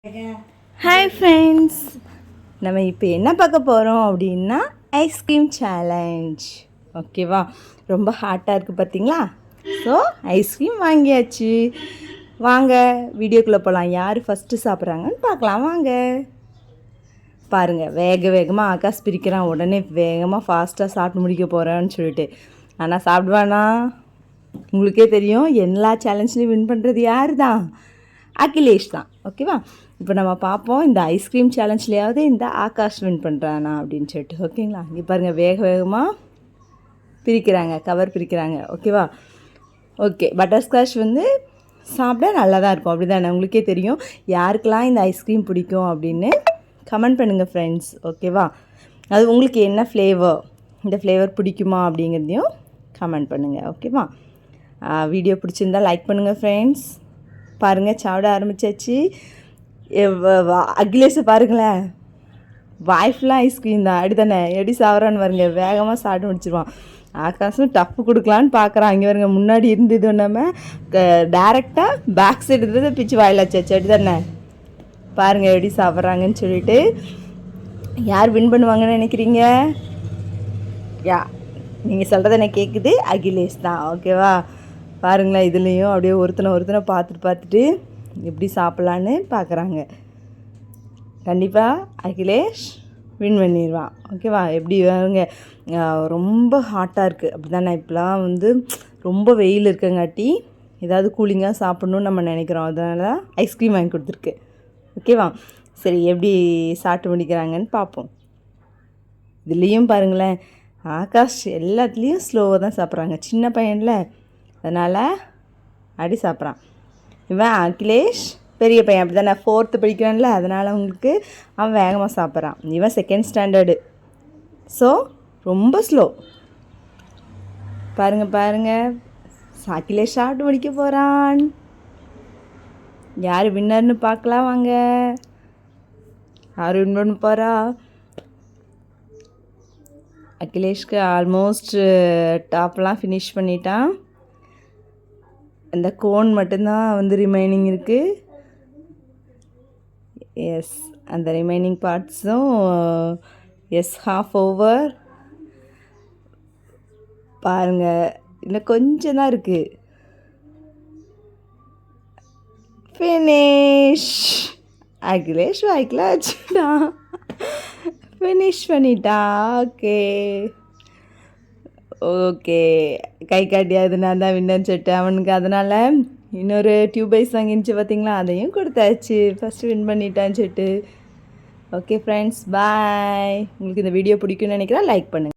Hi friends, நம்ம இப்போ என்ன பார்க்க போகிறோம் அப்படின்னா ஐஸ்கிரீம் சேலஞ்ச். ஓகேவா? ரொம்ப ஹாட்டாக இருக்குது பார்த்தீங்களா? ஸோ ஐஸ்கிரீம் வாங்கியாச்சு. வாங்க வீடியோக்குள்ளே போகலாம். யார் ஃபஸ்ட்டு சாப்பிட்றாங்கன்னு பார்க்கலாம். வாங்க பாருங்கள். வேகமாக ஆகாஷ் பிரிக்கிறான். உடனே வேகமாக ஃபாஸ்ட்டாக சாப்பிட்டு முடிக்க போகிறேன்னு சொல்லிட்டு. ஆனால் சாப்பிடுவானா? உங்களுக்கே தெரியும், எல்லா சேலஞ்ச்லேயும் வின் பண்ணுறது யார் தான்? அகிலேஷ் தான். ஓகேவா? இப்போ நம்ம பார்ப்போம் இந்த ஐஸ்கிரீம் சேலஞ்ச்லேயாவது இந்த ஆகாஷ் வின் பண்ணுறானா அப்படின்னு சொல்லிட்டு. ஓகேங்களா? இங்கே பாருங்கள், வேகமாக பிரிக்கிறாங்க, கவர் பிரிக்கிறாங்க. ஓகேவா? ஓகே, பட்டர்ஸ்காட்ச் சாப்பிட நல்லா தான் இருக்கும். அப்படி தானே? உங்களுக்கே தெரியும் யாருக்கெல்லாம் இந்த ஐஸ்கிரீம் பிடிக்கும் அப்படின்னு கமெண்ட் பண்ணுங்கள் ஃப்ரெண்ட்ஸ். ஓகேவா? அது உங்களுக்கு என்ன ஃப்ளேவர், இந்த ஃப்ளேவர் பிடிக்குமா அப்படிங்கிறதையும் கமெண்ட் பண்ணுங்கள். ஓகேவா? வீடியோ பிடிச்சிருந்தா லைக் பண்ணுங்கள் ஃப்ரெண்ட்ஸ். பாருங்கள், சாப்பிட ஆரம்பித்தாச்சு. அகிலேஷை பாருங்களேன், வாய்ஃபுல்லாக ஐஸ்கிரீம் தான். அப்படி தானே? எப்படி சாப்பிட்றான்னு பாருங்க, வேகமாக சாப்பிட்டு முடிச்சிருவான். ஆகாஷும் டஃப்பு கொடுக்கலான்னு பார்க்குறான். இங்கே பாருங்க, முன்னாடி இருந்தது நம்ம டேரெக்டாக பேக் சைடு இருந்ததை பிச்சு வாயிலாச்சு. அப்படி தானே? பாருங்கள் எப்படி சாப்பிட்றாங்கன்னு சொல்லிட்டு. யார் வின் பண்ணுவாங்கன்னு நினைக்கிறீங்க? நீங்கள் சொல்கிறத எனக்கு கேட்குது, அகிலேஷ் தான். ஓகேவா? பாருங்களேன், இதுலேயும் அப்படியே ஒருத்தனை பார்த்துட்டு எப்படி சாப்பிட்லான்னு பார்க்குறாங்க. கண்டிப்பாக அகிலேஷ் வின் பண்ணிடுவான். ஓகேவா? எப்படி வாங்க, ரொம்ப ஹாட்டாக இருக்குது. அப்படி தானே? இப்போலாம் ரொம்ப வெயில் இருக்கங்காட்டி ஏதாவது கூலிங்காக சாப்பிட்ணுன்னு நம்ம நினைக்கிறோம். அதனால தான் ஐஸ்கிரீம் வாங்கி கொடுத்துருக்கு. ஓகேவா? சரி, எப்படி சாப்பிட்டு முடிக்கிறாங்கன்னு பார்ப்போம். இதுலேயும் பாருங்களேன், ஆகாஷ் எல்லாத்துலேயும் ஸ்லோவாக தான் சாப்பிட்றாங்க. சின்ன பையனில், அதனால் அடி சாப்பிட்றான். இவன் அகிலேஷ் பெரிய பையன். அப்படி தான், நான் 4th படிக்கிறான்ல, அதனால் அவங்களுக்கு அவன் வேகமாக சாப்பிட்றான். இவன் 2nd ஸ்டாண்டர்டு. ஸோ ரொம்ப ஸ்லோ. பாருங்கள், அகிலேஷ் சாப்பிட்டு முடிக்க போகிறான். யார் வின்னர்னு பார்க்கலாம் வாங்க. யார் வின் பண்ண போகிறா? அகிலேஷ்க்கு ஆல்மோஸ்ட் டாப்லாம் ஃபினிஷ் பண்ணிட்டான். அந்த கோன் மட்டும்தான் ரிமைனிங் இருக்குது. எஸ், அந்த ரிமைனிங் பார்ட்ஸும் half ஓவர். பாருங்கள், இன்னும் கொஞ்சம் தான் இருக்குது. ஃபினிஷ். அகிலேஷ் வாய்க்கில் வச்சுட்டான். ஃபினிஷ் பண்ணிட்டா. ஓகே, கை காட்டியாது நான் தான் வின்னர்னு சொல்லிட்டு அவனுக்கு. அதனால் இன்னொரு டியூப் ஐஸ் வாங்கிச்சு பார்த்தீங்களா, அதையும் கொடுத்தாச்சு. ஃபஸ்ட்டு வின் பண்ணிட்டான்னு சொல்லிட்டு. ஓகே ஃப்ரெண்ட்ஸ், பாய். உங்களுக்கு இந்த வீடியோ பிடிக்கும்னு நினைக்கிறேன். லைக் பண்ணுங்கள்.